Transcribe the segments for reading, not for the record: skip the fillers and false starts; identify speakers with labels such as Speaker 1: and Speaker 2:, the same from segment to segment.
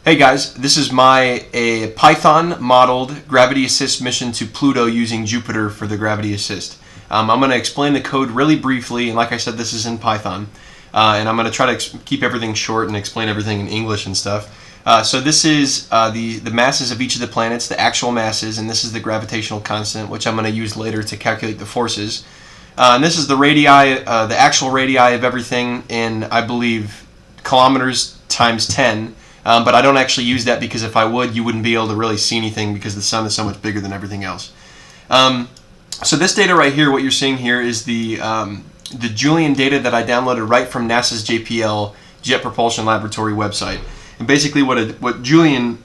Speaker 1: Hey guys, this is a Python modeled gravity assist mission to Pluto using Jupiter for the gravity assist. I'm going to explain the code really briefly, and like I said, this is in Python. And I'm going to try to keep everything short and explain everything in English and stuff. So this is the masses of each of the planets, the actual masses, and this is the gravitational constant, which I'm going to use later to calculate the forces. And this is the radii, the actual radii of everything in, I believe, kilometers times 10. But I don't actually use that because if I would, you wouldn't be able to really see anything because the sun is so much bigger than everything else. So this data right here, what you're seeing here is the Julian data that I downloaded right from NASA's JPL Jet Propulsion Laboratory website. And basically what Julian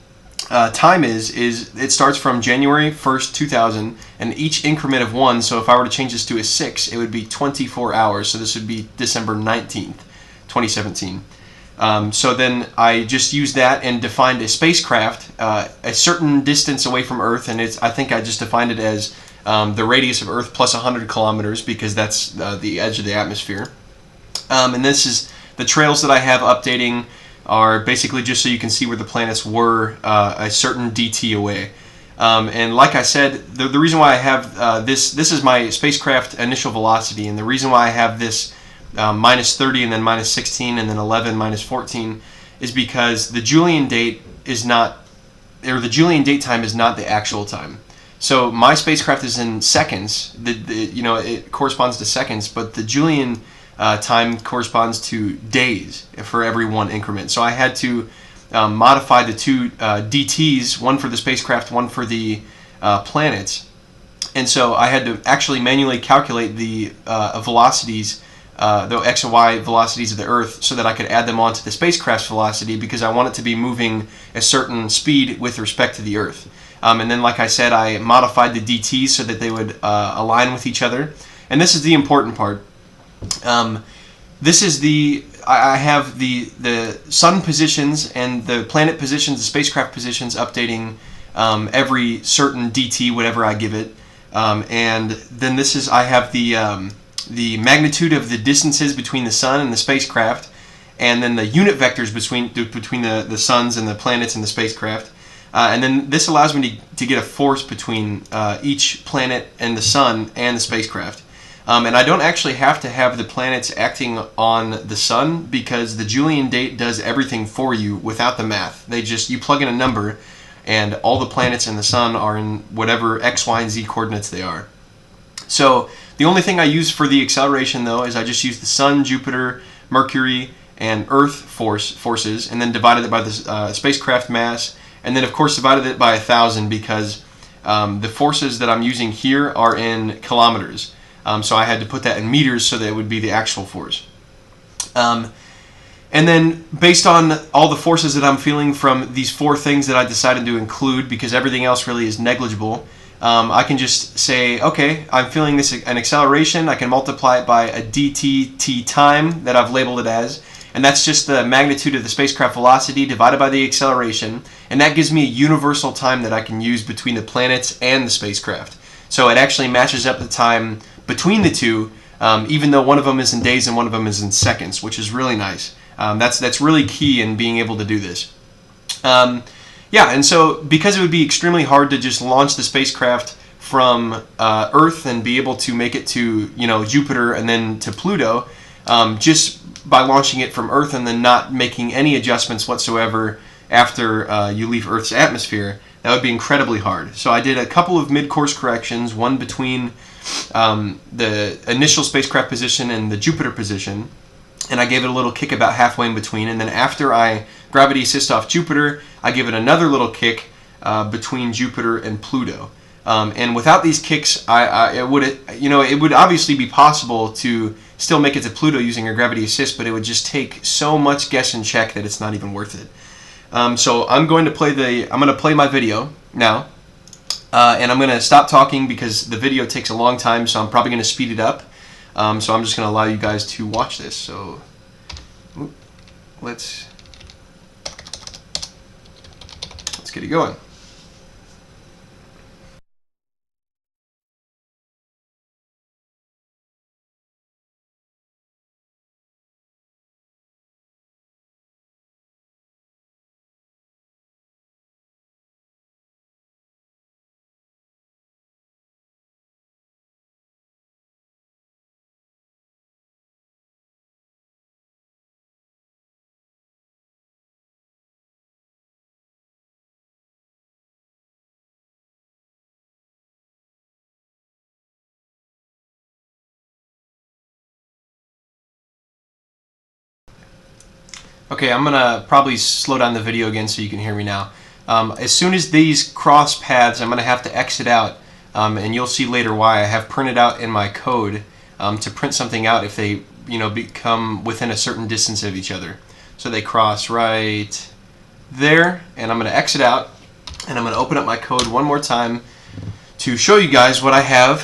Speaker 1: time is it starts from January 1st, 2000, and each increment of 1, so if I were to change this to a 6, it would be 24 hours. So this would be December 19th, 2017. So then I just used that and defined a spacecraft a certain distance away from Earth, and I think I just defined it as the radius of Earth plus 100 kilometers because that's the edge of the atmosphere. And this is the trails that I have updating are basically just so you can see where the planets were a certain DT away. And like I said, the reason why I have this is my spacecraft initial velocity, and the reason why I have this minus 30 and then minus 16 and then 11 minus 14 is because the Julian date is not, or the Julian date time is not the actual time. So my spacecraft is in seconds. It corresponds to seconds, but the Julian time corresponds to days for every one increment. So I had to modify the two DTs, one for the spacecraft, one for the planets, and so I had to actually manually calculate the velocities, the x and y velocities of the Earth, so that I could add them onto the spacecraft's velocity because I want it to be moving a certain speed with respect to the Earth. And then, like I said, I modified the DTs so that they would align with each other. And this is the important part. I have the sun positions and the planet positions, the spacecraft positions updating every certain DT, whatever I give it. And then I have the magnitude of the distances between the sun and the spacecraft, and then the unit vectors between the suns and the planets and the spacecraft. And then this allows me to get a force between each planet and the sun and the spacecraft. And I don't actually have to have the planets acting on the sun because the Julian date does everything for you without the math. You plug in a number and all the planets and the sun are in whatever x, y, and z coordinates they are. So the only thing I use for the acceleration, though, is I just use the Sun, Jupiter, Mercury, and Earth forces, and then divided it by the spacecraft mass, and then of course divided it by 1,000 because the forces that I'm using here are in kilometers. So I had to put that in meters so that it would be the actual force. And then based on all the forces that I'm feeling from these 4 things that I decided to include, because everything else really is negligible, I can just say, okay, I'm feeling an acceleration. I can multiply it by a dt time that I've labeled it as, and that's just the magnitude of the spacecraft velocity divided by the acceleration, and that gives me a universal time that I can use between the planets and the spacecraft. So it actually matches up the time between the two, even though one of them is in days and one of them is in seconds, which is really nice. That's really key in being able to do this. Yeah, and so because it would be extremely hard to just launch the spacecraft from Earth and be able to make it to Jupiter and then to Pluto, just by launching it from Earth and then not making any adjustments whatsoever after you leave Earth's atmosphere, that would be incredibly hard. So I did a couple of mid-course corrections, one between the initial spacecraft position and the Jupiter position, and I gave it a little kick about halfway in between, and then after I gravity assist off Jupiter, I give it another little kick between Jupiter and Pluto. And without these kicks, it would obviously be possible to still make it to Pluto using a gravity assist, but it would just take so much guess and check that it's not even worth it. So I'm going to play my video now, and I'm going to stop talking because the video takes a long time, so I'm probably going to speed it up. So I'm just going to allow you guys to watch this. So let's get it going. Okay, I'm gonna probably slow down the video again so you can hear me now. As soon as these cross paths, I'm gonna have to exit out, and you'll see later why. I have printed out in my code to print something out if they, become within a certain distance of each other. So they cross right there, and I'm gonna exit out, and I'm gonna open up my code one more time to show you guys what I have.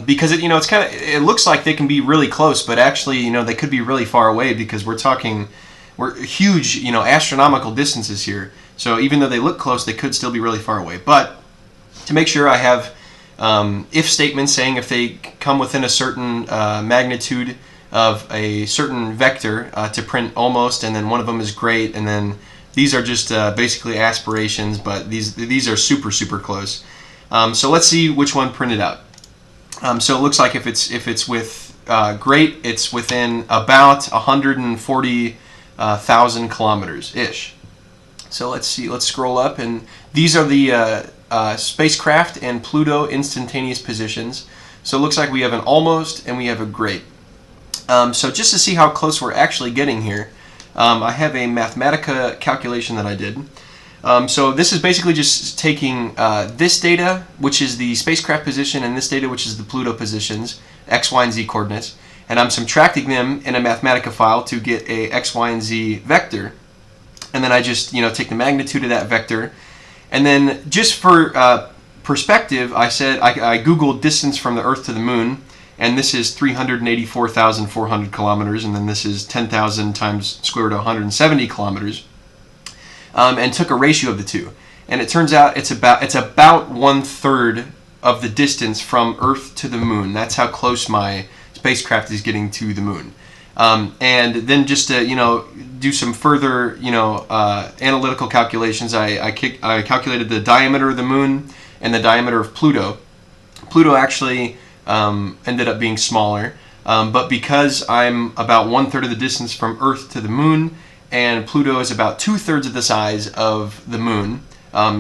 Speaker 1: Because it looks like they can be really close, but actually, they could be really far away because we're huge, astronomical distances here. So even though they look close, they could still be really far away. But to make sure, I have if statements saying if they come within a certain magnitude of a certain vector to print almost, and then one of them is great, and then these are just basically aspirations, but these are super close. So let's see which one printed out. So it looks like if it's with great, it's within about 140,000 kilometers ish. So let's see. Let's scroll up, and these are the spacecraft and Pluto instantaneous positions. So it looks like we have an almost and we have a great. So just to see how close we're actually getting here, I have a Mathematica calculation that I did. So this is basically just taking this data, which is the spacecraft position, and this data, which is the Pluto positions, x, y, and z coordinates, and I'm subtracting them in a Mathematica file to get a x, y, and z vector. And then I just take the magnitude of that vector, and then just for perspective, I googled distance from the Earth to the Moon, and this is 384,400 kilometers, and then this is 10,000 times square root of 170 kilometers. And took a ratio of the two, and it turns out it's about 1/3 of the distance from Earth to the Moon. That's how close my spacecraft is getting to the Moon. And then just to do some further analytical calculations, I calculated the diameter of the Moon and the diameter of Pluto. Pluto actually ended up being smaller, but because I'm about 1/3 of the distance from Earth to the Moon, and Pluto is about 2/3 of the size of the Moon.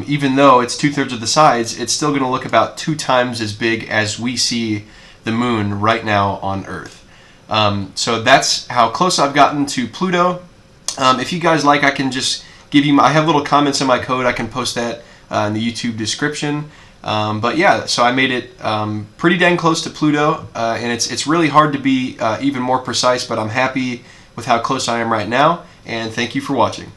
Speaker 1: Even though it's 2/3 of the size, it's still going to look about 2 times as big as we see the Moon right now on Earth. So that's how close I've gotten to Pluto. If you guys like, I can just give you I have little comments in my code. I can post that in the YouTube description. But yeah, so I made it pretty dang close to Pluto, and it's really hard to be even more precise, but I'm happy with how close I am right now. And thank you for watching.